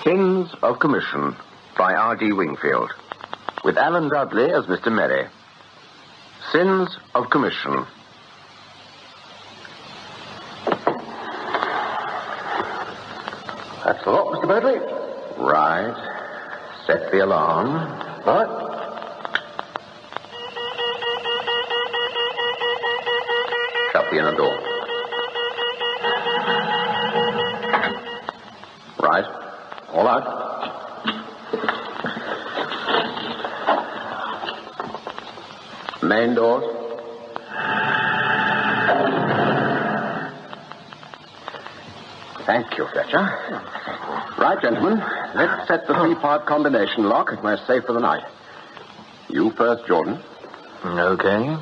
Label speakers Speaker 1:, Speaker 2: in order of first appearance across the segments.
Speaker 1: Sins of Commission by R.D. Wingfield, with Alan Dudley as Mr. Merry. Sins of Commission.
Speaker 2: That's the lot, Mr. Bradley.
Speaker 1: Right. Set the alarm.
Speaker 2: Right.
Speaker 1: Shut the inner door. Right.
Speaker 2: All out.
Speaker 1: Main doors.
Speaker 2: Thank you, Fletcher. Right, gentlemen. Let's set the three-part combination lock and we're safe for the night. You first, Jordan.
Speaker 1: Okay.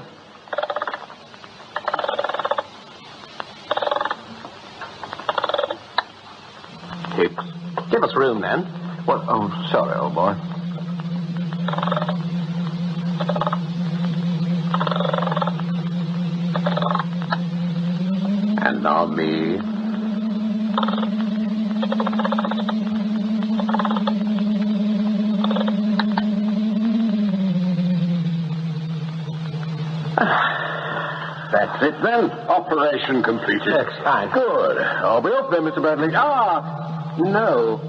Speaker 2: Hicks.
Speaker 1: Give us room, then.
Speaker 2: What? Oh, sorry, old boy.
Speaker 1: And now me.
Speaker 2: That's it, then. Operation completed.
Speaker 1: Yes, fine.
Speaker 2: Good. I'll be off then, Mr. Bradley. No.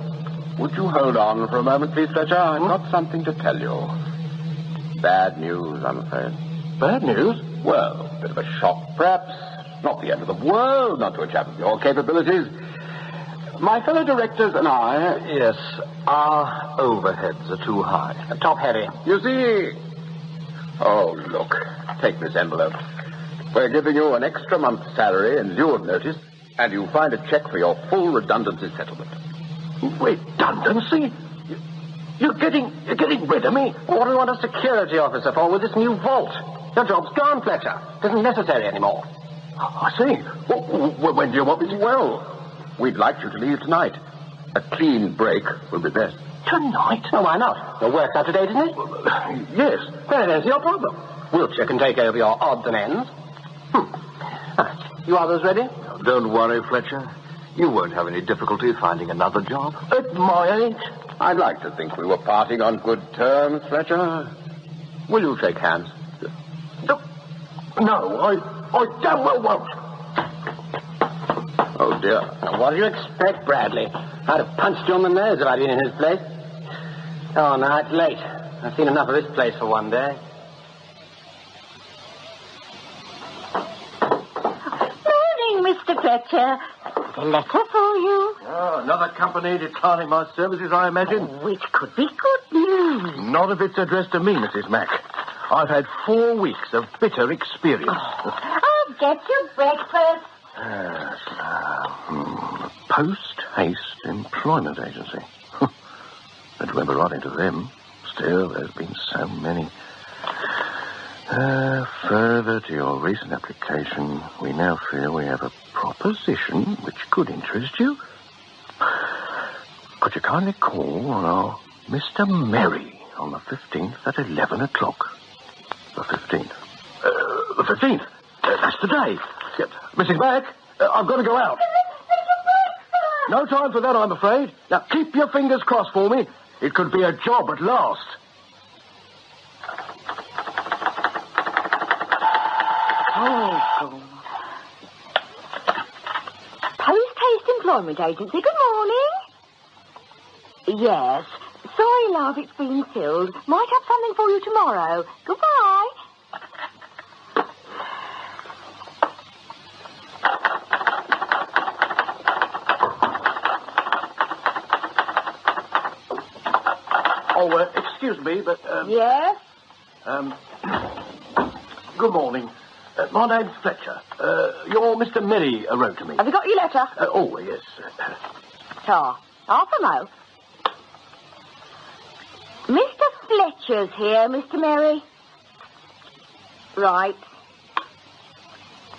Speaker 2: Would you hold on for a moment, please, Fletcher? I've got something to tell you. Bad news, I'm afraid.
Speaker 1: Bad news?
Speaker 2: Well, a bit of a shock, perhaps. Not the end of the world, not to a chap of your capabilities. My fellow directors and I...
Speaker 1: Yes, our overheads are too high.
Speaker 2: Top-heavy. You see... Oh, look. Take this envelope. We're giving you an extra month's salary in lieu of notice, and you find a check for your full redundancy settlement.
Speaker 1: Redundancy? You're getting rid of me? What do you want a security officer for with this new vault? Your job's gone, Fletcher. It isn't necessary anymore.
Speaker 2: I see. Well, when do you want me to? Well, we'd like you to leave tonight. A clean break will be best.
Speaker 1: Tonight? Oh, why not? Your work's up to date, isn't it?
Speaker 2: Yes.
Speaker 1: Then there's your problem. Wiltshire can take over your odds and ends. You others ready?
Speaker 2: Don't worry, Fletcher. You won't have any difficulty finding another job.
Speaker 1: At my age?
Speaker 2: I'd like to think we were parting on good terms, Fletcher. Will you shake hands?
Speaker 1: No, I damn well won't.
Speaker 2: Oh, dear.
Speaker 1: Now, what do you expect, Bradley? I'd have punched you on the nose if I'd been in his place. Oh, now it's late. I've seen enough of this place for one day.
Speaker 3: Morning, Mr. Fletcher. A letter for you.
Speaker 2: Oh, another company declining my services, I imagine.
Speaker 3: Which could be good news.
Speaker 2: Not if it's addressed to me, Mrs. Mack. I've had 4 weeks of bitter experience.
Speaker 3: I'll get you breakfast.
Speaker 2: Yes. Post-haste employment agency. Don't remember writing to them. Still, there's been so many. Further to your recent application, we now feel we have a proposition which could interest you. Could you kindly call on our Mr. Merry on the 15th at 11 o'clock? The 15th. The 15th? That's today. Mrs. Mack, I've got to go out. No time for that, I'm afraid. Now, keep your fingers crossed for me. It could be a job at last.
Speaker 3: Oh. Post-haste employment agency. Good morning. Yes. Sorry, love, it's been filled. Might have something for you tomorrow. Goodbye.
Speaker 2: Oh, excuse me, but...
Speaker 3: Yes?
Speaker 2: Good morning. My name's Fletcher. Your Mr. Merry wrote to me.
Speaker 3: Have you got your letter?
Speaker 2: Oh, yes.
Speaker 3: Ta. Half a mo. Mr. Fletcher's here, Mr. Merry. Right.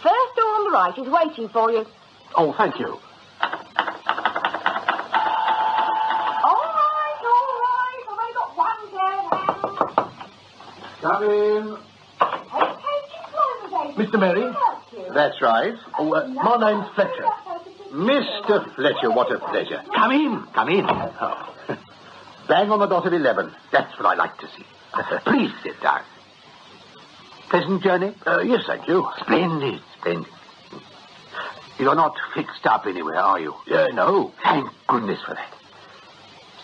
Speaker 3: First door on the right is waiting for you.
Speaker 2: Oh, thank you.
Speaker 3: All right. I've only got one pair of hands.
Speaker 2: Come in.
Speaker 3: Post-haste employment agency.
Speaker 2: Mr. Merry?
Speaker 3: Help you.
Speaker 2: That's right. Oh, my name's Fletcher.
Speaker 4: Mr. Fletcher, what a pleasure. Come in, come in. Oh. Bang on the dot of 11. That's what I like to see. Please sit down. Pleasant journey?
Speaker 2: Yes, thank you.
Speaker 4: Splendid, splendid. You're not fixed up anywhere, are you?
Speaker 2: No.
Speaker 4: Thank goodness for that.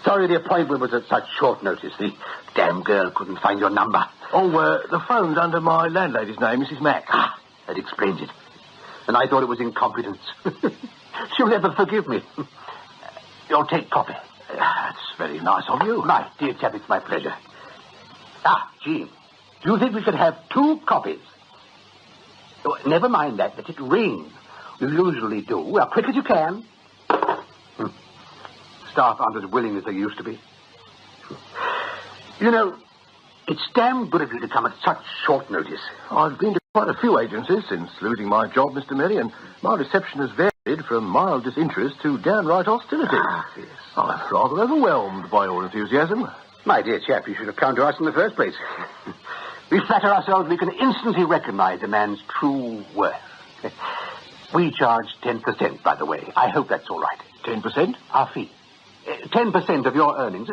Speaker 4: Sorry the appointment was at such short notice. The damn girl couldn't find your number.
Speaker 2: Oh, the phone's under my landlady's name, Mrs. Mack.
Speaker 4: Ah, that explains it. And I thought it was incompetence. She'll never forgive me. You'll take coffee.
Speaker 2: That's very nice of you.
Speaker 4: My dear chap, it's my pleasure. Ah, Jean, do you think we could have 2 copies? Oh, never mind that. Let it ring. You usually do. Well, quick as you can. Staff aren't as willing as they used to be. You know, it's damn good of you to come at such short notice.
Speaker 2: I've been to quite a few agencies since losing my job, Mr. Merry, and my reception has varied from mild disinterest to downright hostility.
Speaker 4: Ah, yes.
Speaker 2: I'm rather overwhelmed by your enthusiasm.
Speaker 4: My dear chap, you should have come to us in the first place. We flatter ourselves we can instantly recognize a man's true worth. We charge 10%, by the way. I hope that's all right.
Speaker 2: 10%?
Speaker 4: Our fee. 10% of your earnings.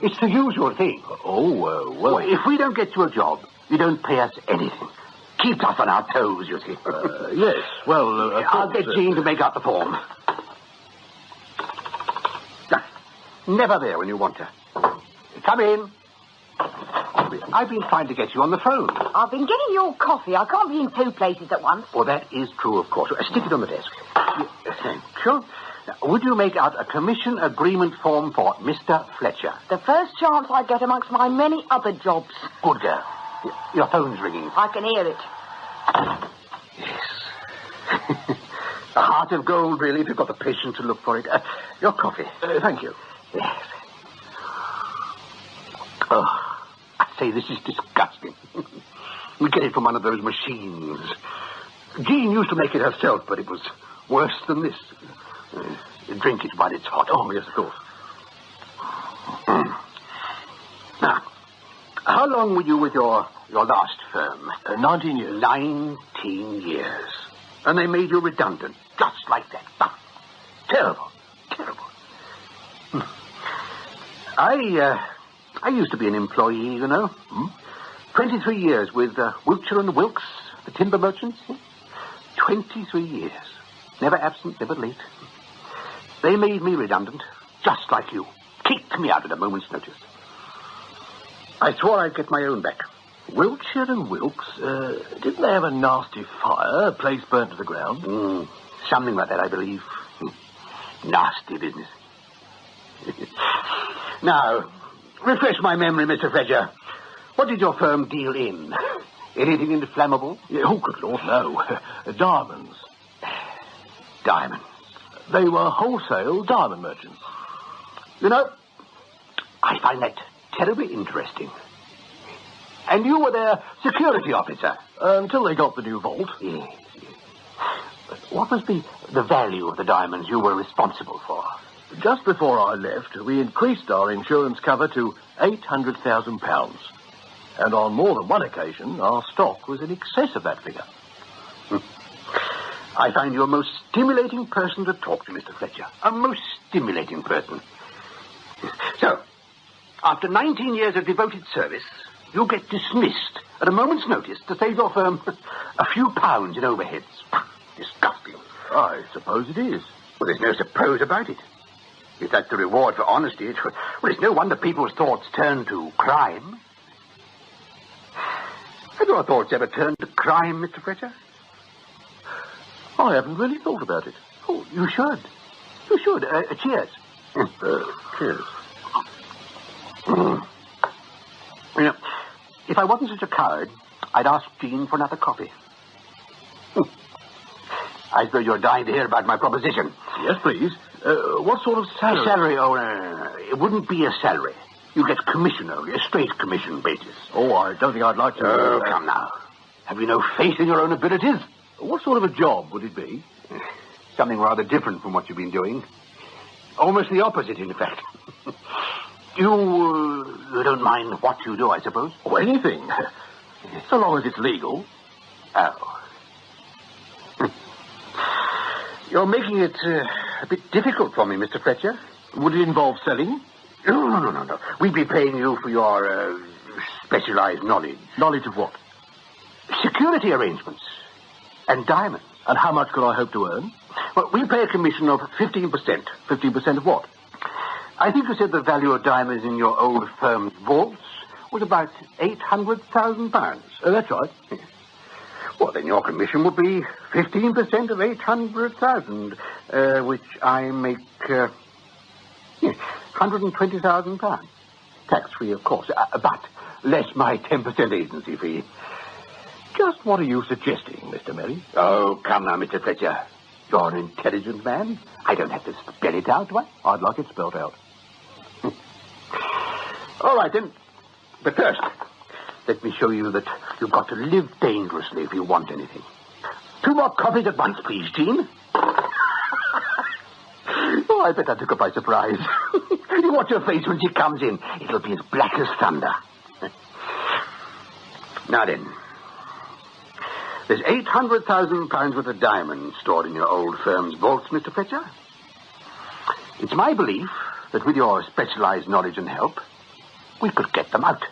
Speaker 4: It's the usual thing.
Speaker 2: Well...
Speaker 4: If we don't get you a job, you don't pay us anything. Keeps us on our toes, you see.
Speaker 2: Yes, well...
Speaker 4: I'll get Jean to make out the form. Never there when you want her. Come in. I've been trying to get you on the phone.
Speaker 3: I've been getting your coffee. I can't be in 2 places at once.
Speaker 4: Well, that is true, of course. Stick it on the desk. Thank you. Would you make out a commission agreement form for Mr. Fletcher?
Speaker 3: The first chance I get amongst my many other jobs.
Speaker 4: Good girl. Your phone's ringing.
Speaker 3: I can hear it.
Speaker 4: Yes. A heart of gold, really, if you've got the patience to look for it. Your coffee.
Speaker 2: Thank you.
Speaker 4: Yes. Oh, I say, this is disgusting. We get it from one of those machines. Jean used to make it herself, but it was worse than this. Drink it while it's hot.
Speaker 2: Oh, yes, of course.
Speaker 4: Now, how long were you with your last firm?
Speaker 2: 19 years.
Speaker 4: 19 years. And they made you redundant, just like that. Ah, terrible, terrible. I used to be an employee, you know. 23 years with Wiltshire and Wilkes, the timber merchants. 23 years. Never absent, never late. They made me redundant, just like you. Kicked me out at a moment's notice. I swore I'd get my own back.
Speaker 2: Wiltshire and Wilkes, didn't they have a nasty fire, a place burnt to the ground?
Speaker 4: Something like that, I believe. Nasty business. Now, refresh my memory, Mr. Fletcher. What did your firm deal in? Anything inflammable?
Speaker 2: Oh, good Lord, no. Diamonds.
Speaker 4: Diamonds.
Speaker 2: They were wholesale diamond merchants.
Speaker 4: You know, I find that terribly interesting. And you were their security officer?
Speaker 2: Until they got the new vault.
Speaker 4: Yes. What was the value of the diamonds you were responsible for?
Speaker 2: Just before I left, we increased our insurance cover to £800,000. And on more than one occasion, our stock was in excess of that figure.
Speaker 4: I find you a most stimulating person to talk to, Mr. Fletcher. A most stimulating person. So, after 19 years of devoted service, you get dismissed at a moment's notice to save your firm a few pounds in overheads. Disgusting.
Speaker 2: I suppose it is.
Speaker 4: Well, there's no suppose about it. If that's the reward for honesty, it's no wonder people's thoughts turn to crime. Have your thoughts ever turned to crime, Mr. Fletcher?
Speaker 2: I haven't really thought about it.
Speaker 4: Oh, you should. You should. Cheers.
Speaker 2: Cheers.
Speaker 4: You know, if I wasn't such a coward, I'd ask Jean for another coffee. I suppose you're dying to hear about my proposition.
Speaker 2: Yes, please. What sort of salary?
Speaker 4: A salary? Oh, it wouldn't be a salary. You get commission only, a straight commission basis.
Speaker 2: Oh, I don't think I'd like to...
Speaker 4: Oh, come now. Have you no faith in your own abilities?
Speaker 2: What sort of a job would it be?
Speaker 4: Something rather different from what you've been doing. Almost the opposite, in fact. You don't mind what you do, I suppose?
Speaker 2: Oh, anything. So long as it's legal.
Speaker 4: Oh. You're making it a bit difficult for me, Mr. Fletcher.
Speaker 2: Would it involve selling?
Speaker 4: No. We'd be paying you for your specialized knowledge.
Speaker 2: Knowledge of what?
Speaker 4: Security arrangements. And diamonds.
Speaker 2: And how much could I hope to earn?
Speaker 4: Well, we pay a commission of 15%.
Speaker 2: 15% of what?
Speaker 4: I think you said the value of diamonds in your old firm's vaults was about £800,000.
Speaker 2: That's right.
Speaker 4: Well, then your commission would be 15% of 800,000, which I make £120,000. Tax-free, of course, but less my 10% agency fee.
Speaker 2: Just what are you suggesting, Mr. Merry?
Speaker 4: Oh, come now, Mr. Fletcher. You're an intelligent man. I don't have to spell it out, do I?
Speaker 2: I'd like it spelled out.
Speaker 4: All right, then. But first, let me show you that you've got to live dangerously if you want anything. 2 more copies at once, please, Jean. Oh, I bet I took her by surprise. You watch her face when she comes in. It'll be as black as thunder. Now then, there's £800,000 worth of diamonds stored in your old firm's vaults, Mr. Fletcher. It's my belief that with your specialized knowledge and help, we could get them out.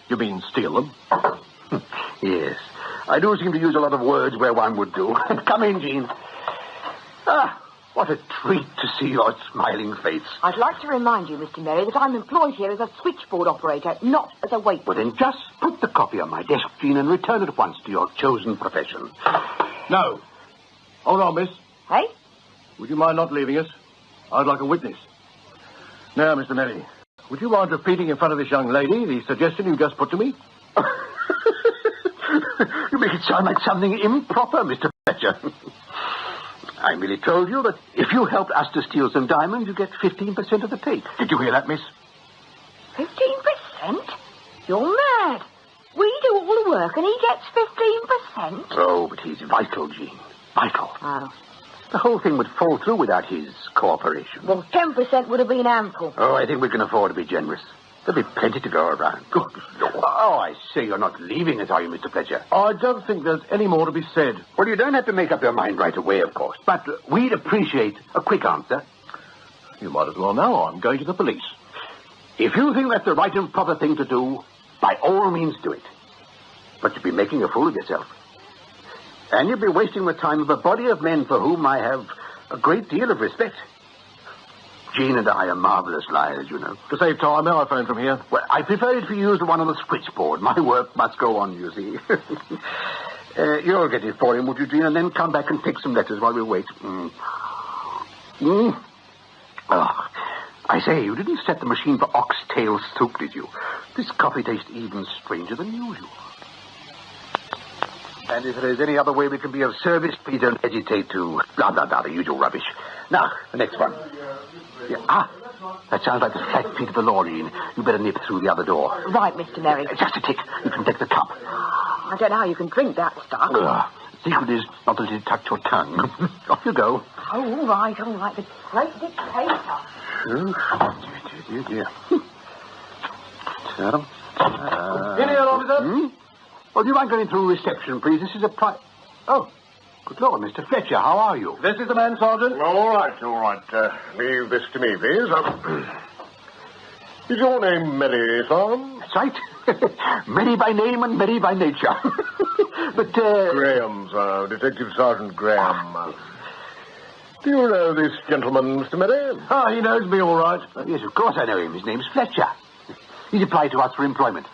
Speaker 2: You mean steal them?
Speaker 4: Yes. I do seem to use a lot of words where one would do. Come in, Jean. Ah, what a treat to see your smiling face.
Speaker 3: I'd like to remind you, Mr. Merry, that I'm employed here as a switchboard operator, not as a waiter.
Speaker 4: Well, then just put the copy on my desk, Jean, and return it at once to your chosen profession.
Speaker 2: No. Hold on, miss.
Speaker 3: Hey?
Speaker 2: Would you mind not leaving us? I'd like a witness. Now, Mr. Merry, would you mind repeating in front of this young lady the suggestion you just put to me?
Speaker 4: You make it sound like something improper, Mr. Fletcher. I merely told you that if you helped us to steal some diamonds, you get 15% of the take.
Speaker 2: Did you hear that, miss?
Speaker 3: 15%? You're mad. We do all the work and he gets 15%.
Speaker 4: Oh, but he's vital, Jean. Vital.
Speaker 3: Oh.
Speaker 4: The whole thing would fall through without his cooperation.
Speaker 3: Well, 10% would have been ample.
Speaker 4: Oh, I think we can afford to be generous. There'll be plenty to go around. Good Lord. Oh, I say you're not leaving us, are you, Mr. Fletcher?
Speaker 2: I don't think there's any more to be said.
Speaker 4: Well, you don't have to make up your mind right away, of course. But we'd appreciate a quick answer.
Speaker 2: You might as well know I'm going to the police.
Speaker 4: If you think that's the right and proper thing to do, by all means do it. But you'll be making a fool of yourself. And you'll be wasting the time of a body of men for whom I have a great deal of respect. Jean and I are marvelous liars, you know.
Speaker 2: To save time, may I phone from here?
Speaker 4: Well, I prefer it for you as the one on the switchboard. My work must go on, you see. You'll get it for him, would you, Jean? And then come back and take some letters while we wait. Oh, I say, you didn't set the machine for oxtail soup, did you? This coffee tastes even stranger than usual. And if there's any other way we can be of service, please don't hesitate to blah, blah, blah, the usual rubbish. Now, the next one. Yeah, that sounds like the flat feet of the law, Jean. You better nip through the other door.
Speaker 3: Right, Mr. Merry.
Speaker 4: Just a tick. You can take the cup.
Speaker 3: I don't know how you can drink that stuff.
Speaker 4: The secret is not to let it touch your tongue. Off you go.
Speaker 3: Oh, all right. The great dictator.
Speaker 4: Dear.
Speaker 2: In here, officer.
Speaker 4: Well, do you mind going through reception, please? This is a Oh, good Lord, Mr. Fletcher, how are you?
Speaker 2: This is the man, Sergeant.
Speaker 5: All right. Leave this to me, please. Is your name Merry, sir?
Speaker 4: That's right. Merry by name and merry by nature. But,
Speaker 5: Graham, sir. Detective Sergeant Graham. Do you know this gentleman, Mr. Merry?
Speaker 2: Ah, he knows me all right.
Speaker 4: Yes, of course I know him. His name's Fletcher. He's applied to us for employment.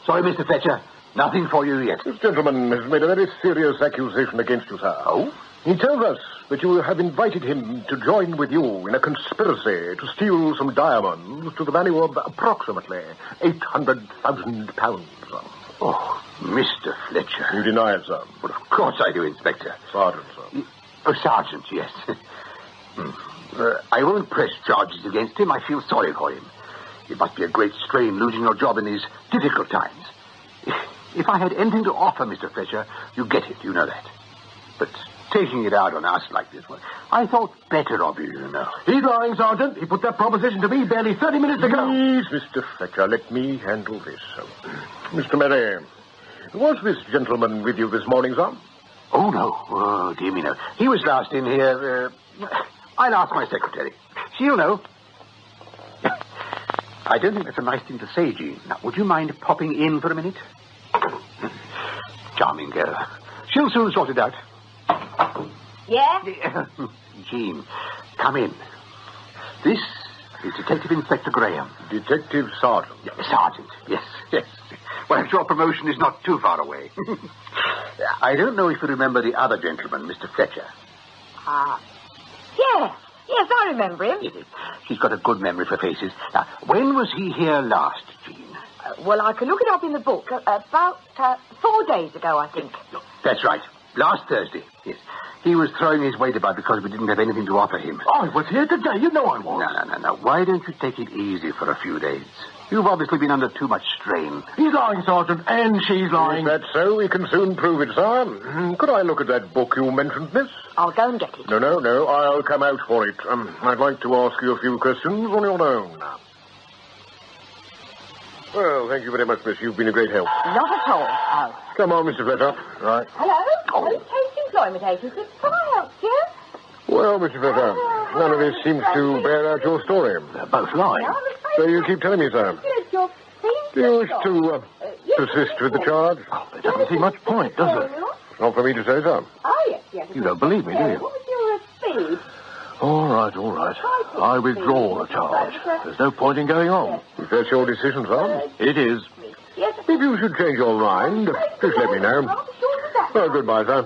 Speaker 4: Sorry, Mr. Fletcher. Nothing for you yet.
Speaker 5: This gentleman has made a very serious accusation against you, sir.
Speaker 4: Oh?
Speaker 5: He tells us that you have invited him to join with you in a conspiracy to steal some diamonds to the value of approximately £800,000.
Speaker 4: Oh, Mr. Fletcher.
Speaker 5: You deny it, sir?
Speaker 4: Well, of course I do, Inspector.
Speaker 5: Sergeant, sir.
Speaker 4: Sergeant, yes. I won't press charges against him. I feel sorry for him. It must be a great strain losing your job in these difficult times. If I had anything to offer, Mr. Fletcher, you get it, you know that. But taking it out on us like this, well, I thought better of you, you know.
Speaker 2: He's lying, Sergeant. He put that proposition to me barely 30 minutes ago.
Speaker 5: Please, Mr. Fletcher, let me handle this. Mr. Merry, was this gentleman with you this morning, sir?
Speaker 4: Oh, no. Oh, dear me, no. He was last in here, I'll ask my secretary. She'll know. I don't think that's a nice thing to say, Jean. Now, would you mind popping in for a minute? Charming girl. She'll soon sort it out.
Speaker 3: Yeah?
Speaker 4: Jean, come in. This is Detective Inspector Graham.
Speaker 5: Detective Sergeant.
Speaker 4: Sergeant, yes. Well, your promotion is not too far away. I don't know if you remember the other gentleman, Mr. Fletcher.
Speaker 3: Yes, I remember him.
Speaker 4: He's got a good memory for faces. Now, when was he here last, Jean?
Speaker 3: Well, I can look it up in the book. About 4 days ago, I think.
Speaker 4: That's right. Last Thursday, yes. He was throwing his weight about because we didn't have anything to offer him.
Speaker 5: I was here today. You know I was.
Speaker 4: No. Why don't you take it easy for a few days? You've obviously been under too much strain.
Speaker 5: He's lying, Sergeant, and she's lying. If that's so, we can soon prove it, sir. Could I look at that book you mentioned, miss?
Speaker 3: I'll go and get it.
Speaker 5: No. I'll come out for it. I'd like to ask you a few questions on your own. Well, thank you very much, miss. You've been a great help.
Speaker 3: Not at all. Oh.
Speaker 5: Come on, Mr. Fletcher. Right.
Speaker 3: Hello? Post Employment Agency. Can I help you?
Speaker 5: Well, Mr. Fletcher, none of this seems to bear out your story.
Speaker 2: They're both lying.
Speaker 5: So you keep telling me, sir. Do you wish to persist with the charge?
Speaker 2: Oh, there doesn't seem much point, does there?
Speaker 5: Not for me to say, sir.
Speaker 3: Oh, yes.
Speaker 2: You don't believe me, do you?
Speaker 3: What was your speed?
Speaker 2: All right. I withdraw the charge. There's no point in going on.
Speaker 5: If that's your decision, sir.
Speaker 2: It is.
Speaker 3: Yes.
Speaker 5: If you should change your mind, just let me know. Well, goodbye, sir.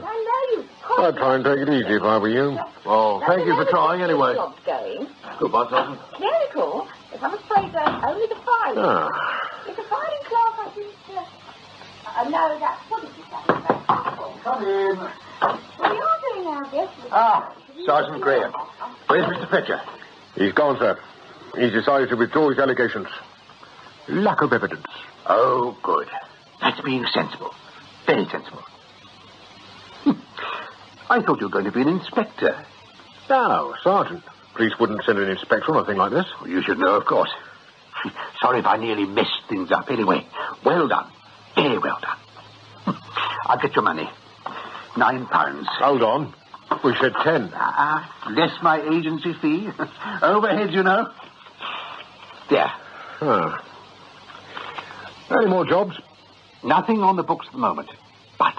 Speaker 5: I'd try and take it easy if I were you.
Speaker 2: Well, thank you for trying anyway.
Speaker 3: Going.
Speaker 2: Goodbye, Sergeant.
Speaker 3: Clerical? If I'm afraid only the filing. It's a filing class, I think. No, that's what it is.
Speaker 4: Come in.
Speaker 3: What are you doing now, dear?
Speaker 4: Sergeant Graham. Where's Mr. Fletcher?
Speaker 5: He's gone, sir. He's decided to withdraw his allegations. Lack of evidence.
Speaker 4: Oh, good. That's being sensible. Very sensible. I thought you were going to be an inspector.
Speaker 5: No, Sergeant. Police wouldn't send an inspector on a thing like this.
Speaker 4: Well, you should know, of course. Sorry if I nearly messed things up. Anyway, well done. Very well done. I'll get your money. £9.
Speaker 5: Hold on. We said 10.
Speaker 4: Less my agency fee. Overhead, you know. There.
Speaker 5: Any more jobs?
Speaker 4: Nothing on the books at the moment. But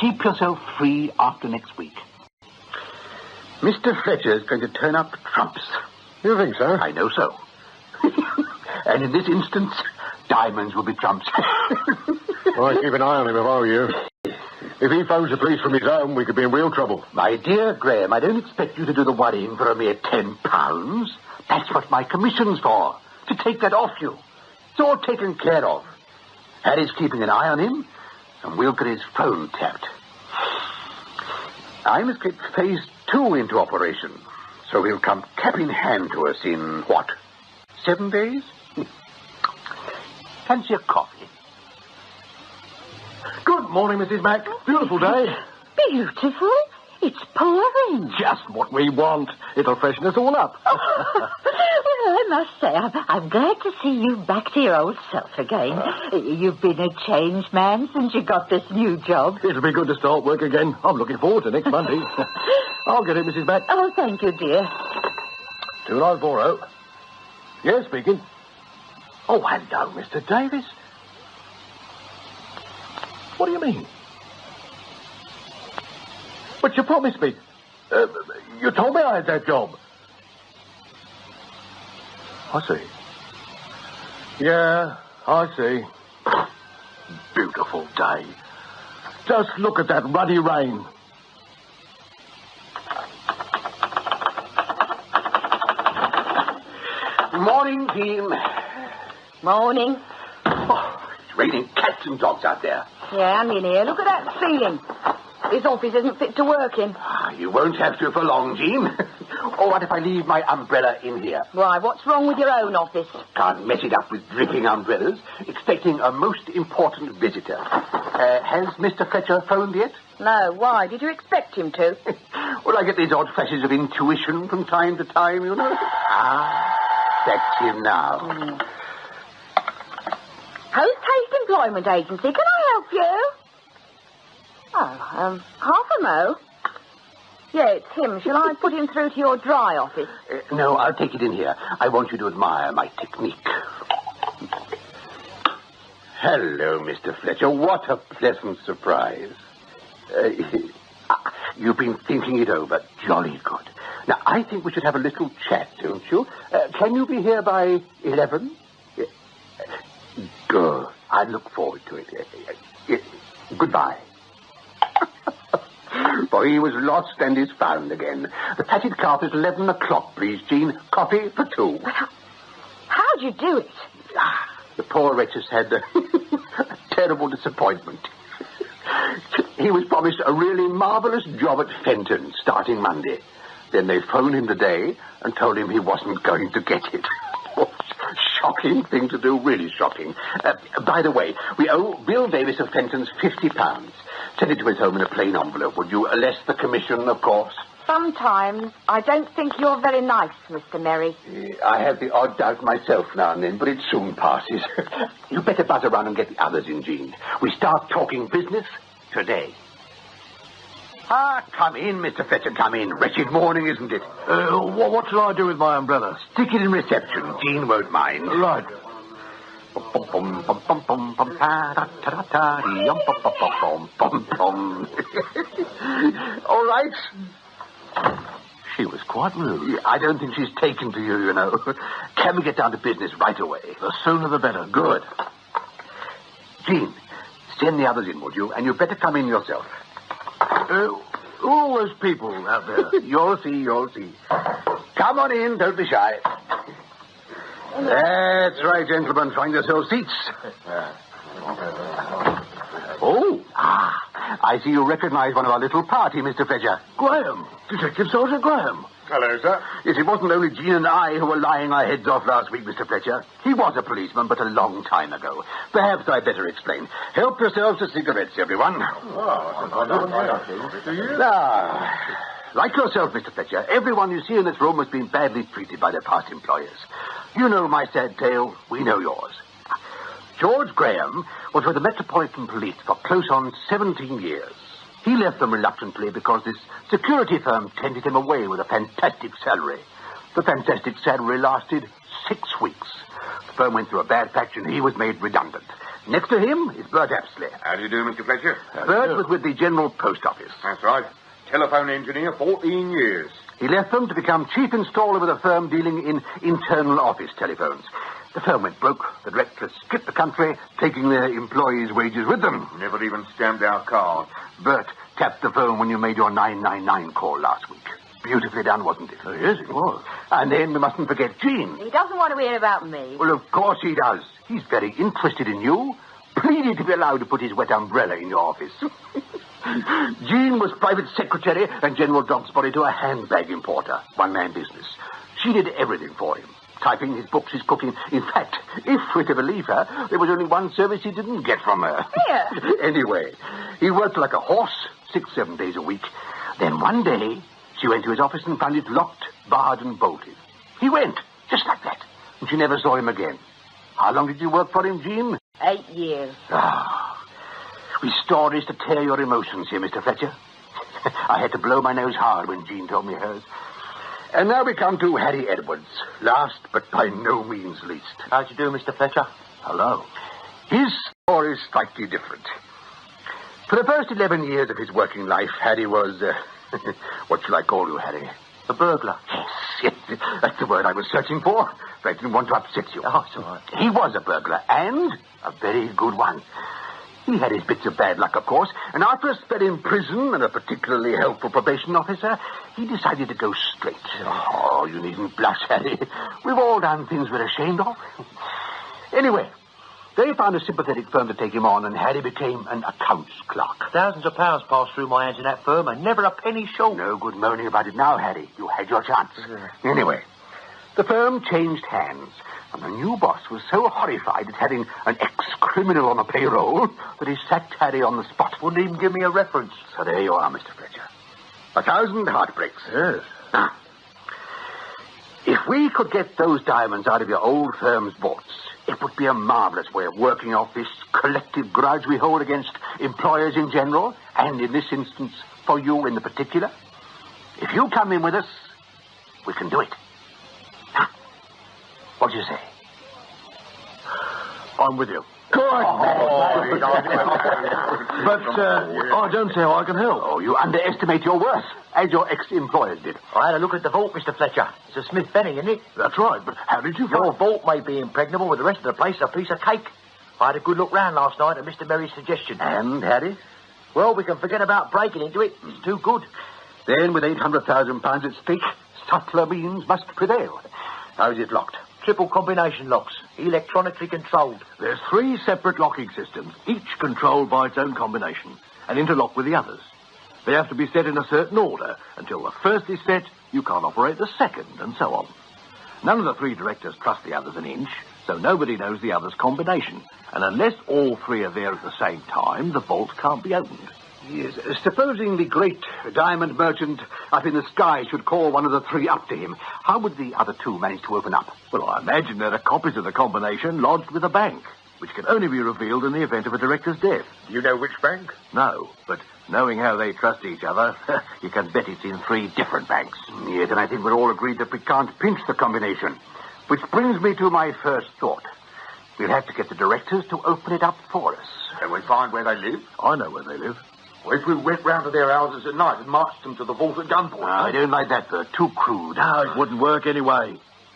Speaker 4: keep yourself free after next week. Mr. Fletcher's going to turn up trumps.
Speaker 5: You think so?
Speaker 4: I know so. And in this instance, diamonds will be trumps.
Speaker 5: I'd keep an eye on him if I were you. If he phones the police from his home, we could be in real trouble.
Speaker 4: My dear Graham, I don't expect you to do the worrying for a mere £10. That's what my commission's for, to take that off you. It's all taken care of. Harry's keeping an eye on him, and we'll get his phone tapped. I must get phase 2 into operation, so he'll come cap in hand to us in, 7 days? Fancy a coffee?
Speaker 2: Good morning, Mrs. Mac. Beautiful day.
Speaker 3: Beautiful? It's pouring.
Speaker 2: Just what we want. It'll freshen us all up.
Speaker 3: Well, I must say, I'm glad to see you back to your old self again. You've been a changed man since you got this new job.
Speaker 2: It'll be good to start work again. I'm looking forward to next Monday. I'll get it, Mrs. Mac.
Speaker 3: Oh, thank you, dear.
Speaker 2: 2940. Yes, speaking. Oh, hello, Mr. Davis. What do you mean? But you promised me. You told me I had that job. I see. Yeah, I see. Beautiful day. Just look at that ruddy rain.
Speaker 4: Morning, team.
Speaker 3: Morning.
Speaker 4: Oh, it's raining cats and dogs out there.
Speaker 3: Yeah, I'm in here. Look at that ceiling. This office isn't fit to work in.
Speaker 4: You won't have to for long, Jean. Or what if I leave my umbrella in here?
Speaker 3: Why, what's wrong with your own office?
Speaker 4: Can't mess it up with dripping umbrellas. Expecting a most important visitor. Has Mr. Fletcher phoned yet?
Speaker 3: No, why? Did you expect him to?
Speaker 4: Well, I get these odd flashes of intuition from time to time, you know. That's him now.
Speaker 3: Post-haste Employment Agency. Can I help you? Oh, half a mo.
Speaker 6: Yeah, it's him. Shall I put him through to your dry office?
Speaker 4: No, I'll take it in here. I want you to admire my technique. Hello, Mr. Fletcher. What a pleasant surprise. You've been thinking it over. Jolly good. Now, I think we should have a little chat, don't you? Can you be here by 11? Good. I look forward to it. Goodbye. For he was lost and is found again. The patted calf is 11 o'clock, please, Jean. Coffee for 2.
Speaker 6: How'd you do it?
Speaker 4: The poor wretch has had a terrible disappointment. He was promised a really marvellous job at Fenton starting Monday. Then they phoned him today and told him he wasn't going to get it. Shocking thing to do, really shocking. By the way, we owe Bill Davis of Fenton's £50. Send it to his home in a plain envelope, would you? Less the commission, of course.
Speaker 6: Sometimes I don't think you're very nice, Mr. Merry.
Speaker 4: I have the odd doubt myself now and then, but it soon passes. You better buzz around and get the others in, Jean. We start talking business today. Come in, Mr. Fletcher, come in. Wretched morning, isn't it?
Speaker 2: What shall I do with my umbrella?
Speaker 4: Stick it in reception. Jean won't mind.
Speaker 2: Right.
Speaker 4: All right. She was quite rude. I don't think she's taken to you, you know. Can we get down to business right away?
Speaker 2: The sooner the better.
Speaker 4: Good. Jean, send the others in, would you? And you'd better come in yourself.
Speaker 2: All those people out there.
Speaker 4: You'll see. Come on in, don't be shy. That's right, gentlemen. Find yourselves seats. I see you recognize one of our little party, Mr. Fletcher.
Speaker 2: Graham. Detective Sergeant Graham.
Speaker 5: Hello, sir.
Speaker 4: Yes, it wasn't only Jean and I who were lying our heads off last week, Mr. Fletcher. He was a policeman, but a long time ago. Perhaps I'd better explain. Help yourselves to cigarettes, everyone. Like yourself, Mr. Fletcher, everyone you see in this room has been badly treated by their past employers. You know my sad tale. We know yours. George Graham was with the Metropolitan Police for close on 17 years. He left them reluctantly because this security firm tempted him away with a fantastic salary. The fantastic salary lasted 6 weeks. The firm went through a bad patch and he was made redundant. Next to him is Bert Apsley.
Speaker 7: How do you do, Mr. Fletcher?
Speaker 4: Bert was with the General Post Office.
Speaker 7: That's right. Telephone engineer, 14 years.
Speaker 4: He left them to become chief installer with a firm dealing in internal office telephones. The firm went broke. The directors stripped the country, taking their employees' wages with them.
Speaker 7: Never even stamped our card.
Speaker 4: Bert tapped the phone when you made your 999 call last week. Beautifully done, wasn't it?
Speaker 2: Yes, it was.
Speaker 4: And then we mustn't forget Jean.
Speaker 6: He doesn't want to hear about me.
Speaker 4: Well, of course he does. He's very interested in you. Pleaded to be allowed to put his wet umbrella in your office. Jean was private secretary and general dog's body to a handbag importer. One-man business. She did everything for him. Typing, his books, his cooking. In fact, if we're to believe her, there was only one service he didn't get from her.
Speaker 6: Yeah.
Speaker 4: Anyway, he worked like a horse 6-7 days a week. Then one day, she went to his office and found it locked, barred, and bolted. He went, just like that. And she never saw him again. How long did you work for him, Jean?
Speaker 6: 8 years.
Speaker 4: With stories to tear your emotions here, Mr. Fletcher. I had to blow my nose hard when Jean told me hers. And now we come to Harry Edwards. Last, but by no means least.
Speaker 1: How'd you do, Mr. Fletcher?
Speaker 4: Hello. His story is slightly different. For the first 11 years of his working life, Harry was, what shall I call you, Harry?
Speaker 1: A burglar.
Speaker 4: Yes, that's the word I was searching for. But I didn't want to upset you.
Speaker 1: Oh, it's all right.
Speaker 4: He was a burglar, and a very good one. He had his bits of bad luck, of course, and after a spell in prison and a particularly helpful probation officer, he decided to go straight. Oh, you needn't blush, Harry. We've all done things we're ashamed of. Anyway, they found a sympathetic firm to take him on, and Harry became an accounts clerk.
Speaker 1: Thousands of pounds passed through my hands in that firm, and never a penny short.
Speaker 4: No good moaning about it now, Harry. You had your chance. Anyway, the firm changed hands, and the new boss was so horrified at having an ex-criminal on the payroll that he sacked Harry on the spot.
Speaker 1: Wouldn't even give me a reference.
Speaker 4: So there you are, Mr. Fletcher. 1,000 heartbreaks.
Speaker 2: Yes.
Speaker 4: Now, if we could get those diamonds out of your old firm's vaults, it would be a marvelous way of working off this collective grudge we hold against employers in general, and in this instance, for you in the particular. If you come in with us, we can do it. Huh? What do you say?
Speaker 2: I'm with you.
Speaker 4: Good.
Speaker 2: But I don't see how I can help.
Speaker 4: Oh, you underestimate your worth, as your ex-employers did.
Speaker 8: I had a look at the vault, Mr. Fletcher. It's a Smith Benny, isn't it?
Speaker 2: That's right, but how did you
Speaker 8: Your
Speaker 2: find...
Speaker 8: vault may be impregnable with the rest of the place a piece of cake. I had a good look round last night at Mr. Merry's suggestion.
Speaker 4: And, Harry?
Speaker 8: Well, we can forget about breaking into it. It's too good.
Speaker 4: Then, with £800,000 at stake, subtler means must prevail. How is it locked?
Speaker 8: Triple combination locks, electronically controlled.
Speaker 2: There's 3 separate locking systems, each controlled by its own combination, and interlocked with the others. They have to be set in a certain order. Until the first is set, you can't operate the second, and so on. None of the 3 directors trust the others an inch, so nobody knows the other's combination. And unless all 3 are there at the same time, the vault can't be opened.
Speaker 4: Yes, supposing the great diamond merchant up in the sky should call one of the 3 up to him, how would the other 2 manage to open up?
Speaker 2: Well, I imagine there are copies of the combination lodged with a bank, which can only be revealed in the event of a director's death.
Speaker 5: You know which bank?
Speaker 2: No, but knowing how they trust each other, you can bet it's in 3 different banks.
Speaker 4: Yes, and I think we're all agreed that we can't pinch the combination. Which brings me to my first thought. We'll have to get the directors to open it up for us.
Speaker 7: Can we find where they live?
Speaker 2: I know where they live.
Speaker 7: Well, if we went round to their houses at night and marched them to the vault at gunpoint.
Speaker 4: I don't like that, Bert. Too crude.
Speaker 2: No, it wouldn't work anyway.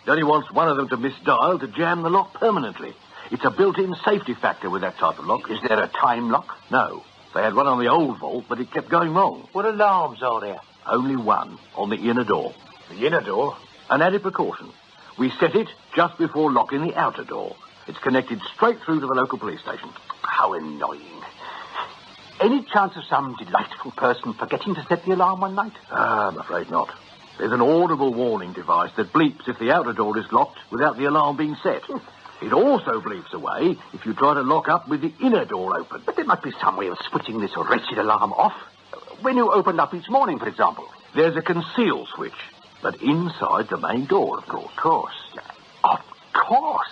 Speaker 2: It only wants one of them to misdial to jam the lock permanently. It's a built-in safety factor with that type of lock.
Speaker 4: Is there a time lock?
Speaker 2: No. They had one on the old vault, but it kept going wrong.
Speaker 8: What alarms are there?
Speaker 2: Only one, on the inner door.
Speaker 8: The inner door?
Speaker 2: An added precaution. We set it just before locking the outer door. It's connected straight through to the local police station.
Speaker 4: How annoying. Any chance of some delightful person forgetting to set the alarm one night?
Speaker 2: I'm afraid not. There's an audible warning device that bleeps if the outer door is locked without the alarm being set. It also bleeps away if you try to lock up with the inner door open.
Speaker 4: But there must be some way of switching this wretched alarm off. When you opened up each morning, for example.
Speaker 2: There's a conceal switch, but inside the main door, of course.
Speaker 4: Of course.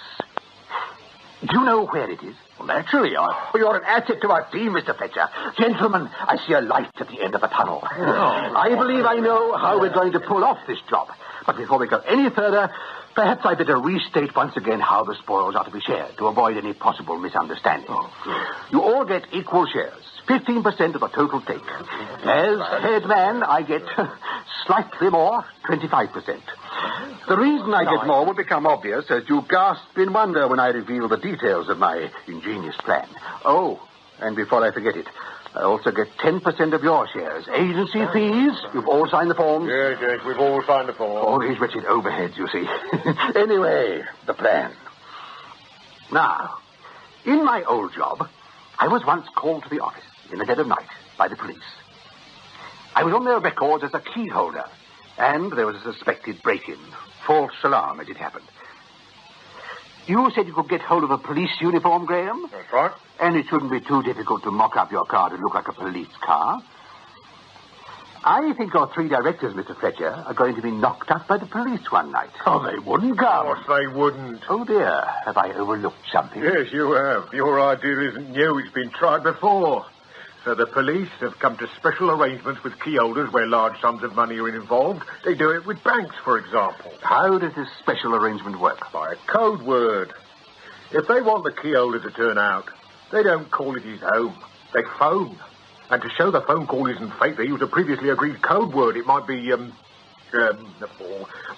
Speaker 4: Do you know where it is?
Speaker 2: Well, naturally,
Speaker 4: You're an asset to our team, Mr. Fletcher. Gentlemen, I see a light at the end of the tunnel. I believe I know how we're going to pull off this job. But before we go any further, perhaps I'd better restate once again how the spoils are to be shared to avoid any possible misunderstanding. You all get equal shares, 15% of the total take. As head man, I get slightly more, 25%. The reason I get more will become obvious as you gasp in wonder when I reveal the details of my ingenious plan. Oh, and before I forget it, I also get 10% of your shares. Agency fees, you've all signed the forms.
Speaker 5: Yes, we've all signed the form.
Speaker 4: All these wretched overheads, you see. Anyway, the plan. Now, in my old job, I was once called to the office in the dead of night by the police. I was on their records as a key holder, and there was a suspected break-in. False alarm, as it happened. You said you could get hold of a police uniform, Graham?
Speaker 5: That's right.
Speaker 4: And it shouldn't be too difficult to mock up your car to look like a police car. I think your 3 directors, Mr. Fletcher, are going to be knocked up by the police one night.
Speaker 2: Oh, they wouldn't
Speaker 5: Of
Speaker 2: come.
Speaker 5: course they wouldn't.
Speaker 4: Oh, dear. Have I overlooked something?
Speaker 5: Yes, you have. Your idea isn't new. It's been tried before. So the police have come to special arrangements with key holders where large sums of money are involved. They do it with banks, for example.
Speaker 4: How does this special arrangement work?
Speaker 5: By a code word. If they want the key holder to turn out, they don't call it his home. They phone. And to show the phone call isn't fake, they use a previously agreed code word. It might be,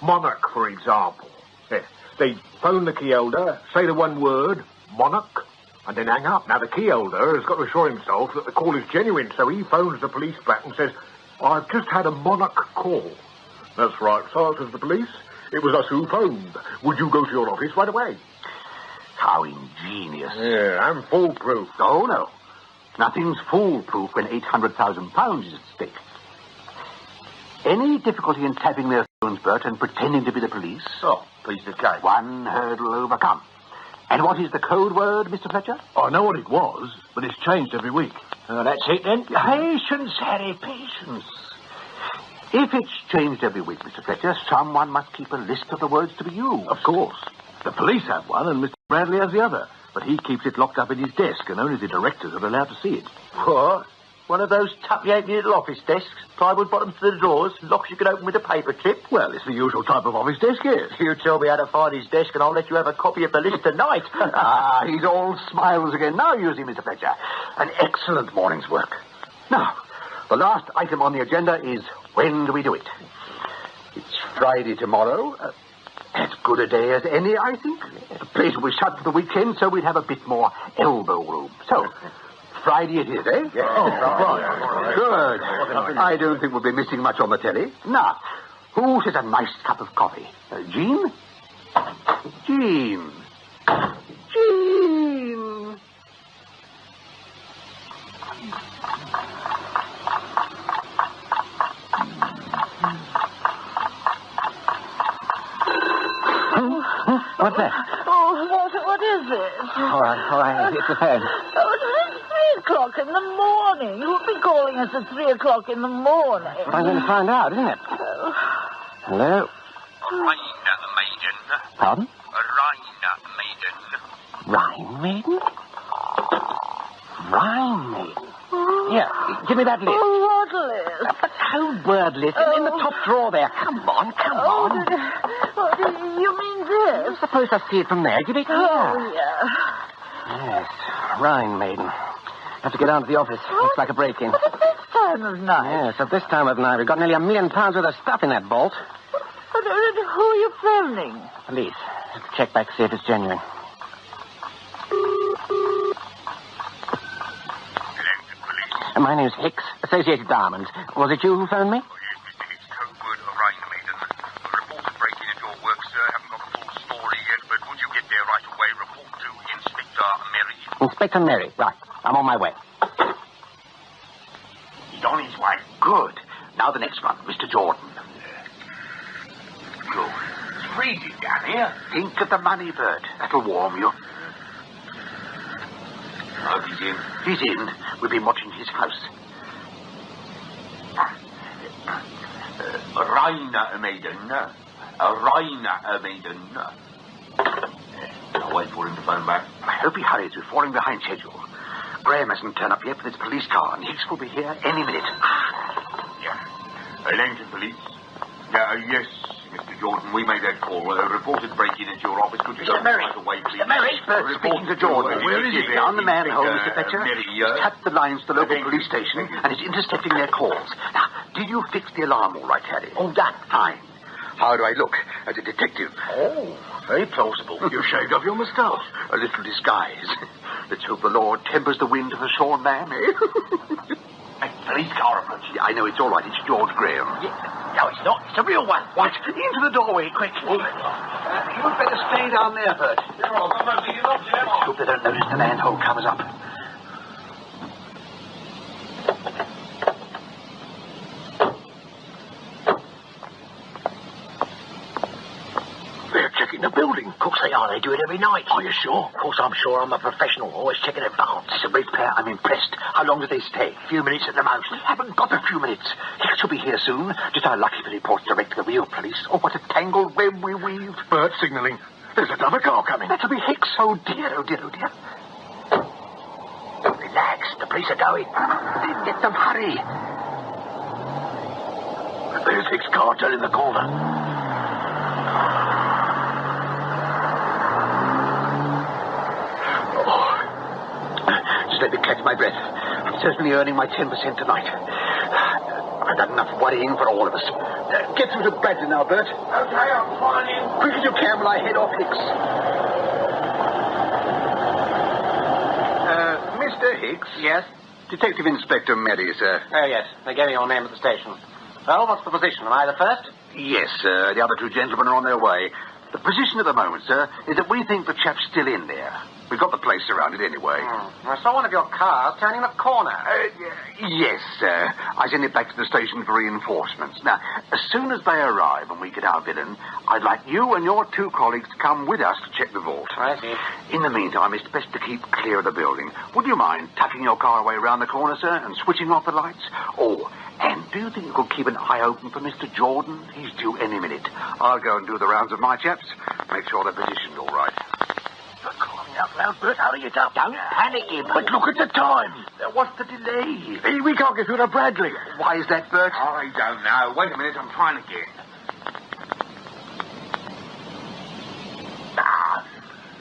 Speaker 5: monarch, for example. Yeah. They phone the key holder, say the one word, monarch, and then hang up. Now, the key holder has got to assure himself that the call is genuine, so he phones the police back and says, I've just had a monarch call. That's right, sir, says the police. It was us who phoned. Would you go to your office right away?
Speaker 4: How ingenious.
Speaker 5: Yeah, and foolproof.
Speaker 4: Oh, no. Nothing's foolproof when £800,000 is at stake. Any difficulty in tapping their phones, Bert, and pretending to be the police?
Speaker 7: Oh, piece of cake.
Speaker 4: One hurdle overcome. And what is the code word, Mr. Fletcher?
Speaker 2: I know what it was, but it's changed every week.
Speaker 8: That's it, then.
Speaker 4: Patience, Harry, patience. If it's changed every week, Mr. Fletcher, someone must keep a list of the words to be used.
Speaker 2: Of course. The police have one, and Mr. Bradley has the other. But he keeps it locked up in his desk, and only the directors are allowed to see it.
Speaker 4: What?
Speaker 8: One of those tuppenny little office desks, plywood bottoms to the doors, locks you can open with a paper clip.
Speaker 2: Well, it's the usual type of office desk, yes.
Speaker 8: You tell me how to find his desk and I'll let you have a copy of the list tonight.
Speaker 4: He's all smiles again. Now you see, Mr. Fletcher. An excellent morning's work. Now, the last item on the agenda is when do we do it? It's Friday tomorrow. As good a day as any, I think. The place will be shut for the weekend, so we'd have a bit more elbow room. So, Friday it is, eh?
Speaker 2: Yes.
Speaker 4: Oh, right. Good. I don't think we'll be missing much on the telly. Now, who says a nice cup of coffee? Jean? Jean. Jean.
Speaker 1: What's that?
Speaker 3: Oh, what is it?
Speaker 1: All right. It's the phone.
Speaker 3: Oh, it's 3 o'clock in the morning. You'll be calling us at 3 o'clock in the morning.
Speaker 1: What I'm going to find out, isn't it? Hello?
Speaker 9: Rhine maiden.
Speaker 1: Pardon?
Speaker 9: Rhine maiden.
Speaker 1: Rhine maiden? Here, give me that list.
Speaker 3: Oh, what list?
Speaker 1: The word list in the top drawer there. Come on.
Speaker 3: You mean this?
Speaker 1: Suppose I see it from there. Give it here.
Speaker 3: Oh, yeah.
Speaker 1: Yes, Rhine maiden. Have to get down to the office. Looks like a break-in.
Speaker 3: But at this time of night?
Speaker 1: Yes, at this time of night. We've got nearly £1 million worth of stuff in that vault.
Speaker 3: But who are you phoning?
Speaker 1: Police. Have to check back, see if it's genuine. My name's Hicks, Associated Diamonds. Was it you who phoned me?
Speaker 9: Oh, yes, Mr. Hicks, code word of Rhine maiden. A reported breaking into your work, sir. Haven't got the full story yet, but would you get there right away? Report to Inspector Merry.
Speaker 1: Inspector Merry. Right. I'm on my way.
Speaker 4: He's on his way. Good. Now the next one, Mr. Jordan.
Speaker 8: Good. It's freezing down here.
Speaker 4: Think of the money, Bert. That'll warm you.
Speaker 8: I hope he's in.
Speaker 4: He's in. We've been watching his house.
Speaker 8: Rhine maiden. Rhine maiden. I'll wait for him to phone back.
Speaker 4: I hope he hurries. We're falling behind schedule. Graham hasn't turned up yet with his police car, and Hicks will be here any minute.
Speaker 9: Yeah. Langton Police. Yes, Mr. Jordan, we made that call. A reported breaking into your office. Could you
Speaker 8: Mr. Merry.
Speaker 9: right away, please?
Speaker 8: Mr. Merry.
Speaker 4: Speaking to Jordan. Where is he? Down the manhole, Mr. Fletcher.
Speaker 9: Merry,
Speaker 4: He's tapped the lines to the local police station, and is intercepting their calls. Now, did you fix the alarm all right, Harry?
Speaker 8: All done.
Speaker 4: Fine. How do I look as a detective?
Speaker 8: Oh, very plausible.
Speaker 4: You shaved off your moustache. A little disguise. Let's hope the Lord tempers the wind to the shorn man, eh?
Speaker 8: A police car approaching.
Speaker 4: I know, it's all right. It's George Graham.
Speaker 8: No, it's not. It's a real one.
Speaker 4: What? Into the doorway, quick. You'd better stay down there, Bert. Let's hope they don't notice the manhole covers up.
Speaker 8: They're checking the building. Of course they are. They do it every night. Are you sure? Of course I'm sure. I'm a professional. Always checking advance.
Speaker 4: It's a great pair. I'm impressed. How long do they stay?
Speaker 8: A few minutes at the most.
Speaker 4: We haven't got a few minutes. Hicks will be here soon. Just how lucky if he reports direct to the real police. Oh, what a tangled web we weave.
Speaker 5: Bert signalling. There's another car coming.
Speaker 4: That'll be Hicks. Oh, dear, oh, dear, oh, dear.
Speaker 8: Relax. The police are going.
Speaker 4: Then get them. Hurry.
Speaker 8: There's Hicks' car turning the corner.
Speaker 4: Just let me catch my breath. I'm certainly earning my 10% tonight. I've got enough worrying for all of us. Get through to Bradley now, Bert.
Speaker 8: Okay, I'm flying in.
Speaker 4: Quick as you can while I head off Hicks. Mr. Hicks?
Speaker 1: Yes?
Speaker 4: Detective Inspector Merry, sir.
Speaker 1: Oh, yes. They gave me your name at the station. Well, what's the position? Am I the first?
Speaker 4: Yes, sir. The other two gentlemen are on their way. The position at the moment, sir, is that we think the chap's still in there. We've got the place surrounded anyway.
Speaker 1: I saw one of your cars turning the corner.
Speaker 4: Yes, sir. I send it back to the station for reinforcements. Now, as soon as they arrive and we get our villain, I'd like you and your two colleagues to come with us to check the vault.
Speaker 1: I see.
Speaker 4: In the meantime, it's best to keep clear of the building. Would you mind tucking your car away around the corner, sir, and switching off the lights? Oh, and do you think you could keep an eye open for Mr. Jordan? He's due any minute. I'll go and do the rounds of my chaps. Make sure they're positioned all right.
Speaker 8: You're calling out loud.
Speaker 2: out, Bert. Hurry it up.
Speaker 8: Don't panic him.
Speaker 2: But look at the time.
Speaker 4: What's the delay?
Speaker 2: Hey, we can't get through to Bradley.
Speaker 4: Why is that, Bert?
Speaker 9: I don't know. Wait a minute, I'm trying again.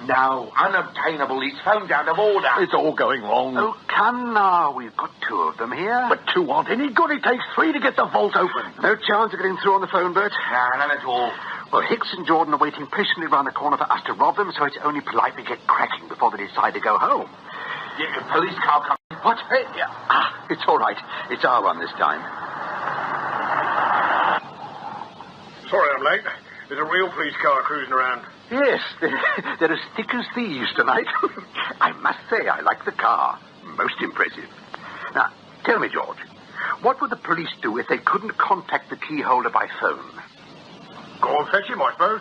Speaker 9: No, unobtainable. He's phoned out of order.
Speaker 2: It's all going wrong.
Speaker 4: Oh, come now. We've got two of them here.
Speaker 2: But two aren't any good. It takes three to get the vault open.
Speaker 4: No chance of getting through on the phone, Bert?
Speaker 9: No, none at all.
Speaker 4: Well, Hicks and Jordan are waiting patiently round the corner for us to rob them, so it's only polite we get cracking before they decide to go home.
Speaker 9: Yeah, police car coming.
Speaker 4: What? It's all right. It's our one this time.
Speaker 5: Sorry I'm late. There's a real police car cruising around.
Speaker 4: Yes, they're as thick as thieves tonight. I must say, I like the car. Most impressive. Now, tell me, George, what would the police do if they couldn't contact the key holder by phone?
Speaker 5: Go and fetch him, I suppose.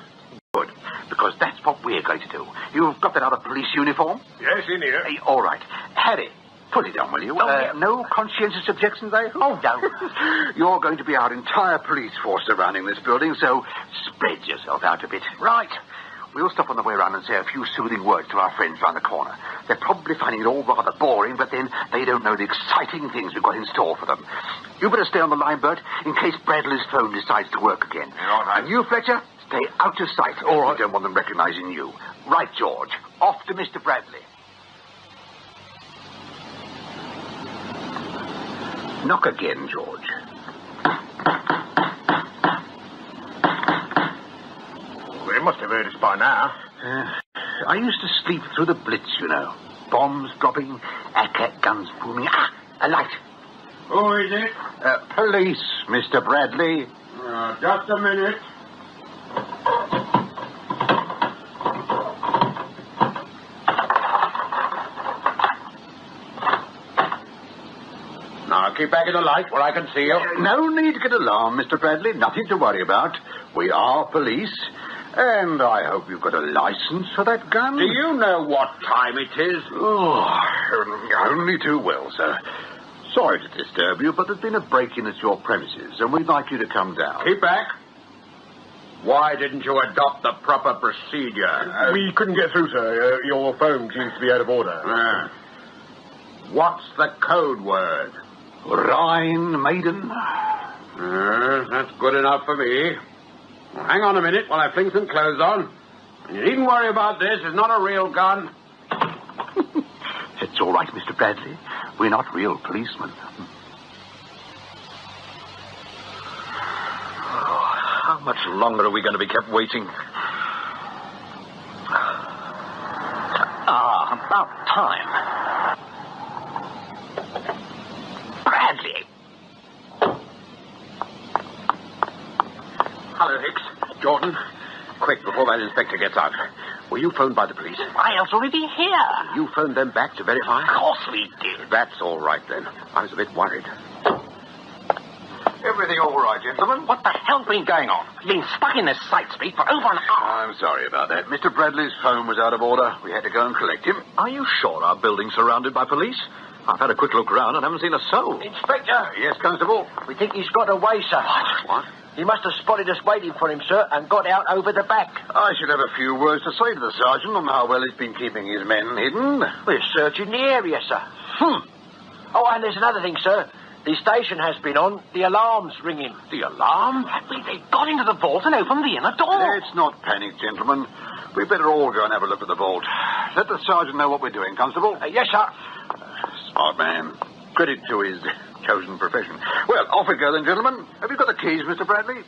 Speaker 4: Good, because that's what we're going to do. You've got that other police uniform?
Speaker 5: Yes, in here.
Speaker 4: Hey, all right. Harry, put it on, will you? No conscientious objections, I hope?
Speaker 8: Oh, no.
Speaker 4: You're going to be our entire police force surrounding this building, so spread yourself out a bit.
Speaker 8: Right.
Speaker 4: We'll stop on the way around and say a few soothing words to our friends round the corner. They're probably finding it all rather boring, but then they don't know the exciting things we've got in store for them. You better stay on the line, Bert, in case Bradley's phone decides to work again.
Speaker 9: Yeah, all right.
Speaker 4: And you, Fletcher, stay out of sight.
Speaker 2: All right.
Speaker 4: We don't want them recognizing you. Right, George. Off to Mr. Bradley. Knock again, George.
Speaker 5: They must have heard us by now.
Speaker 4: I used to sleep through the Blitz, you know. Bombs dropping, ack guns booming. A light.
Speaker 5: Who is it?
Speaker 4: Police, Mr. Bradley.
Speaker 5: Just a minute. Now, keep back in the light where I can see you.
Speaker 4: No need to get alarmed, Mr. Bradley. Nothing to worry about. We are police. And I hope you've got a license for that gun.
Speaker 5: Do you know what time it is?
Speaker 4: Oh, only too well, sir. Sorry to disturb you, but there's been a break-in at your premises, and we'd like you to come down.
Speaker 5: Keep back. Why didn't you adopt the proper procedure?
Speaker 2: We couldn't get through, sir. Your phone seems to be out of order.
Speaker 5: What's the code word?
Speaker 4: Rhine Maiden.
Speaker 5: That's good enough for me. Well, hang on a minute while I fling some clothes on. And you needn't worry about this. It's not a real gun.
Speaker 4: It's all right, Mr. Bradley. We're not real policemen.
Speaker 2: How much longer are we going to be kept waiting? About time. Bradley.
Speaker 5: Hello, Hicks. Jordan. Quick, before that inspector gets out. Were you phoned by the police?
Speaker 8: I was already here.
Speaker 5: You phoned them back to verify?
Speaker 8: Of course we did.
Speaker 5: That's all right, then. I was a bit worried.
Speaker 7: Everything all right, gentlemen?
Speaker 8: What the hell's been going on? You've been stuck in this side street for over an hour.
Speaker 4: I'm sorry about that. Mr. Bradley's phone was out of order. We had to go and collect him.
Speaker 2: Are you sure our building's surrounded by police? I've had a quick look around and haven't seen a soul.
Speaker 8: Inspector,
Speaker 4: Yes, Constable?
Speaker 8: we think he's got away, sir.
Speaker 4: What?
Speaker 8: He must have spotted us waiting for him, sir, and got out over the back.
Speaker 4: I should have a few words to say to the sergeant on how well he's been keeping his men hidden.
Speaker 8: We're searching the area, sir. Oh, and there's another thing, sir. The station has been on. The alarm's ringing.
Speaker 4: The alarm?
Speaker 8: They got into the vault and opened the inner door.
Speaker 4: Let's not panic, gentlemen. We better all go and have a look at the vault. Let the sergeant know what we're doing, Constable.
Speaker 8: Yes, sir.
Speaker 4: Smart man. Credit to his chosen profession. Well, off we go then, gentlemen. Have you got the keys, Mr. Bradley?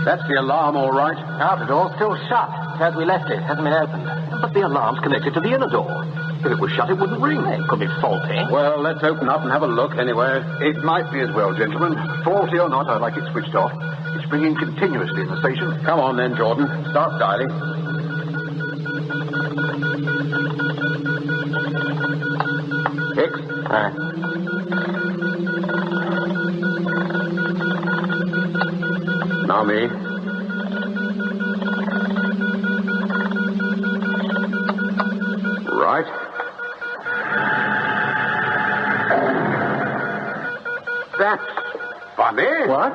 Speaker 2: That's the alarm, all right.
Speaker 1: Outer door's still shut. As we left it. Hasn't been opened.
Speaker 2: But the alarm's connected to the inner door. If it was shut, it wouldn't ring.
Speaker 1: It could be faulty.
Speaker 2: Well, let's open up and have a look anyway. It might be as well, gentlemen. Faulty or not, I'd like it switched off. It's ringing continuously in the station. Come on then, Jordan. Start dialing. X. Now me. Right.
Speaker 5: That's funny.
Speaker 2: What?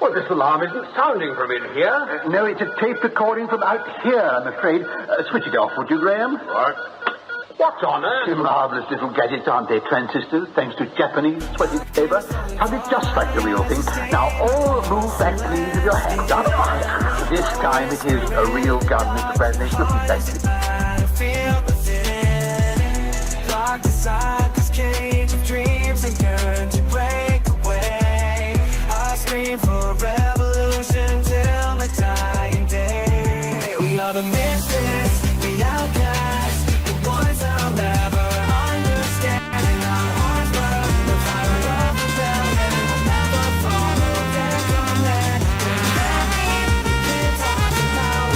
Speaker 5: Well, this alarm isn't sounding from in here.
Speaker 2: No, it's a tape recording from out here, I'm afraid. Switch it off, would you, Graham?
Speaker 5: What? What's on earth?
Speaker 2: Marvellous little gadgets, aren't they? Transistors, thanks to Japanese sweated paper. Sounded just like the real thing. Now, all move back, please, with your hands up. This time it is a real gun, Mr. Bradley. Thank you.
Speaker 10: Feel the feeling, lock the cycle's cage of dreams and yearn to break away. I scream for revolution till the dying day. We are the misfits, the outcasts, the ones I'll never understand. Our hearts burn, the fire of rebellion will never follow their command. It's hard to power.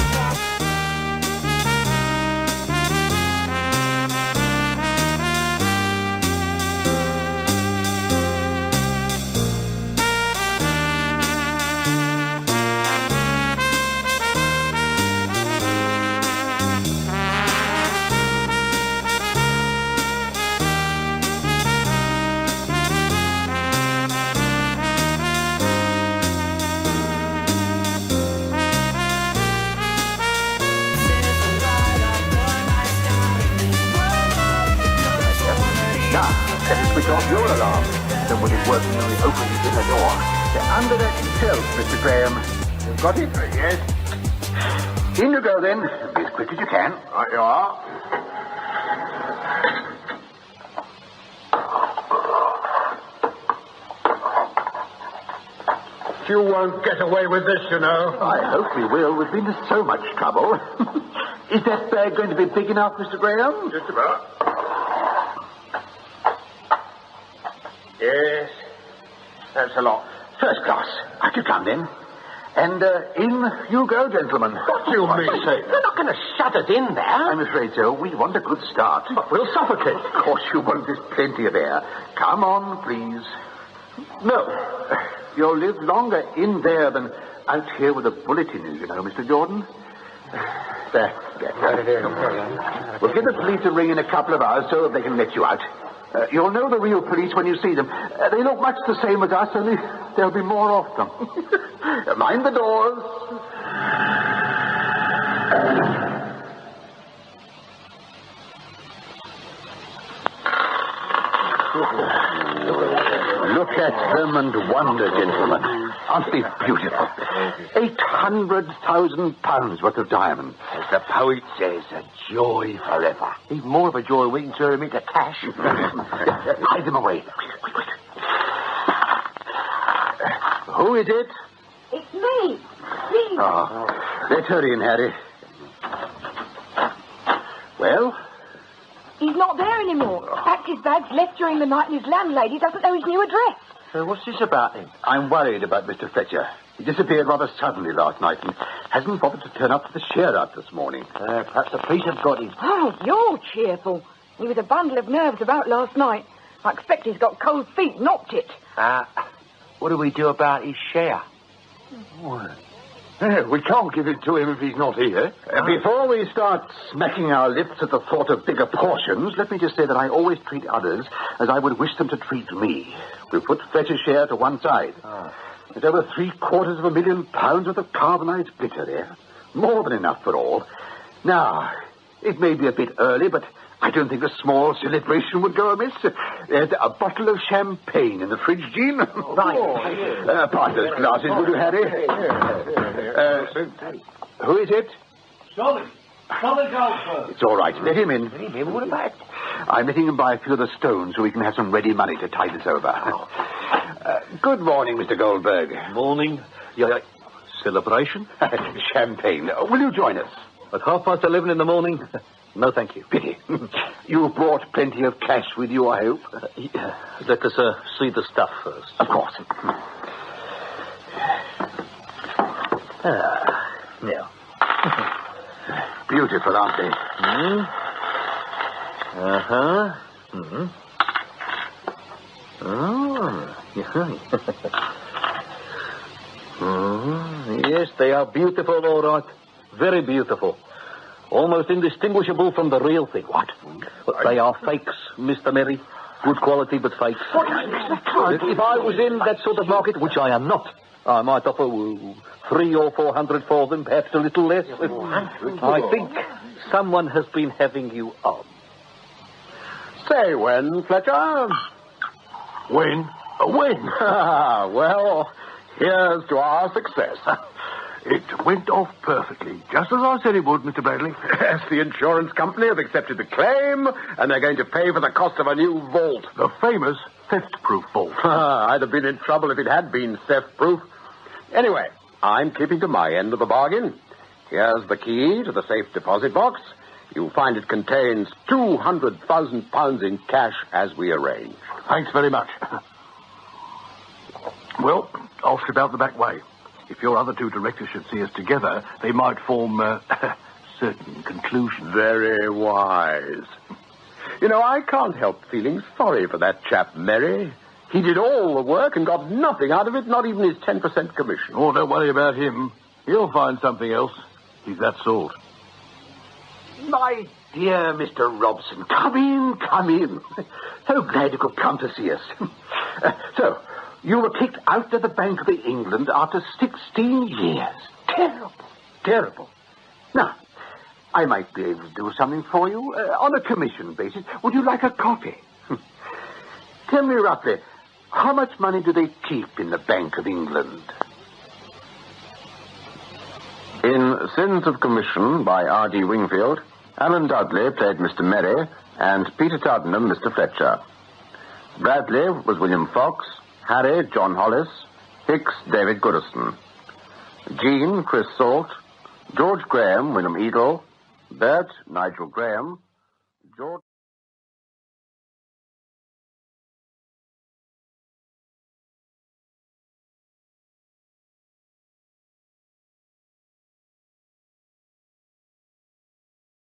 Speaker 2: Now, let us switch off your alarm. Then when it works when we open the inner door. Under that shelf, Mr. Graham. You've got it?
Speaker 5: Yes.
Speaker 2: In you go, then. Be as quick as you can.
Speaker 5: Right you are. You won't get away with this, you know.
Speaker 2: I hope we will. We've been to so much trouble. Is that bag going to be big enough, Mr. Graham?
Speaker 5: Just about. Yes. That's a lot.
Speaker 2: First class. Out you come, then. And in you go, gentlemen.
Speaker 5: What do you mean?
Speaker 1: They're not going to shut us in there.
Speaker 2: I'm afraid so. We want a good start.
Speaker 5: But we'll suffocate.
Speaker 2: Of course you won't. There's plenty of air. Come on, please. No. You'll live longer in there than out here with a bullet in you, you know, Mr. Jordan. There. We'll get the police a ring in a couple of hours so that they can let you out. You'll know the real police when you see them. They look much the same as us, only there'll be more of them. Mind the doors. Look at them and wonder, gentlemen. Aren't they beautiful? £800,000 worth of diamonds.
Speaker 8: As the poet says, a joy forever. Even more of a joy we can turn them into cash.
Speaker 2: Hide them away. Quick, quick. Who is it?
Speaker 6: It's me. Please.
Speaker 2: Oh, let's hurry in, Harry. Well?
Speaker 6: He's not there anymore. Packed his bags, left during the night, and his landlady doesn't know his new address.
Speaker 8: What's this about him?
Speaker 2: I'm worried about Mr. Fletcher. He disappeared rather suddenly last night and hasn't bothered to turn up to the share-out this morning.
Speaker 8: Perhaps the police have got him.
Speaker 6: Oh, you're cheerful. He was a bundle of nerves about last night. I expect he's got cold feet, knocked it.
Speaker 8: What do we do about his share?
Speaker 2: We can't give it to him if he's not here. Before we start smacking our lips at the thought of bigger portions, let me just say that I always treat others as I would wish them to treat me. We'll put Fletcher's share to one side. There's over £750,000 worth of carbonized glitter there. More than enough for all. Now, it may be a bit early, but I don't think a small celebration would go amiss. There's a bottle of champagne in the fridge, Jean. Right. Pass those glasses, will you, Harry? Who is it?
Speaker 11: Solid Goldberg.
Speaker 2: It's all right. Let him in.
Speaker 8: Let him in? What about?
Speaker 2: I'm letting him buy a few of the stones so we can have some ready money to tide us over. Good morning, Mr. Goldberg.
Speaker 8: Morning.
Speaker 2: Celebration?
Speaker 4: Champagne. Will you join us?
Speaker 2: At 11:30 in the morning? No, thank you.
Speaker 4: Pity. You've brought plenty of cash with you, I hope.
Speaker 2: Let us see the stuff first.
Speaker 4: Of course.
Speaker 2: Now.
Speaker 4: Beautiful, aren't they?
Speaker 2: Uh-huh. Mm-hmm. Oh. Yes, they are beautiful, all right. Very beautiful. Almost indistinguishable from the real thing.
Speaker 4: What?
Speaker 2: But they are fakes, Mr. Merry. Good quality, but fakes. If I was in that sort of market, which I am not, I might offer 300 or 400 for them, perhaps a little less. I think someone has been having you on.
Speaker 1: Say when, Fletcher?
Speaker 5: When?
Speaker 1: When? Well, here's to our success.
Speaker 5: It went off perfectly, just as I said it would, Mr. Bradley.
Speaker 1: Yes, the insurance company have accepted the claim, and they're going to pay for the cost of a new vault.
Speaker 5: The famous theft-proof vault.
Speaker 1: I'd have been in trouble if it had been theft-proof. Anyway, I'm keeping to my end of the bargain. Here's the key to the safe deposit box. You'll find it contains £200,000 in cash as we arranged.
Speaker 5: Thanks very much. Well, I'll slip out the back way. If your other two directors should see us together, they might form certain conclusions.
Speaker 1: Very wise. You know, I can't help feeling sorry for that chap, Merry. He did all the work and got nothing out of it, not even his 10% commission.
Speaker 5: Oh, don't worry about him. He'll find something else. He's that sort.
Speaker 4: My dear Mr. Robson, come in. So glad you could come to see us. So, you were kicked out of the Bank of England after 16 years. Terrible. Now, I might be able to do something for you on a commission basis. Would you like a copy? Tell me roughly, how much money do they keep in the Bank of England?
Speaker 1: In Sins of Commission by R.D. Wingfield, Alan Dudley played Mr. Merry and Peter Tottenham Mr. Fletcher. Bradley was William Fox, Harry John Hollis, Hicks David Goodison, Jean Chris Salt, George Graham William Edel, Bert Nigel Graham, George